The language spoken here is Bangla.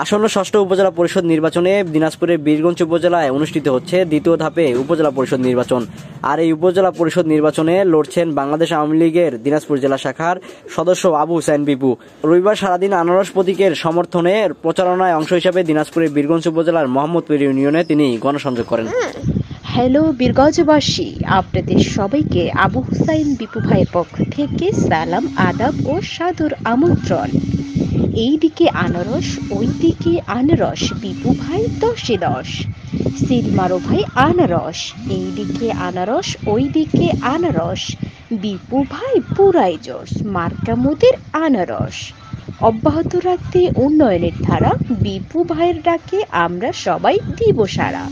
আসন্ন ষষ্ঠ উপজেলা পরিষদ নির্বাচনে দিনাজপুরের বীরগঞ্জ উপজেলায় অনুষ্ঠিত হচ্ছে দ্বিতীয় ধাপে উপজেলা পরিষদ নির্বাচন। আর এই উপজেলা পরিষদ নির্বাচনে লড়ছেন বাংলাদেশ আওয়ামী লীগের দিনাজপুর জেলা শাখার সদস্য আবু হুসাইন বিপু। রবিবার সারাদিন আনারস প্রতীকের সমর্থনে প্রচারণায় অংশ হিসাবে দিনাজপুরের বীরগঞ্জ উপজেলার মোহাম্মদপুর ইউনিয়নে তিনি গণসংযোগ করেন। হ্যালো বীরগঞ্জবাসী, আপনাদের সবাইকে আবু হুসাইন বিপু ভাইয়ের পক্ষ থেকে সালাম, আদাব ও সাদর আমন্ত্রণ। এইদিকে আনারস, ওইদিকে আনারস, বিপু ভাই 10-এ 10, সিল মারো ভাই আনারস। এইদিকে আনারস, ওইদিকে আনারস, বিপু ভাই পুরাই জোশ, মার্কা মোদের আনারস। অব্যাহত রাখতে উন্নয়নের ধারা, বিপু ভাইয়ের ডাকে আমরা সবাই দিব সাড়া।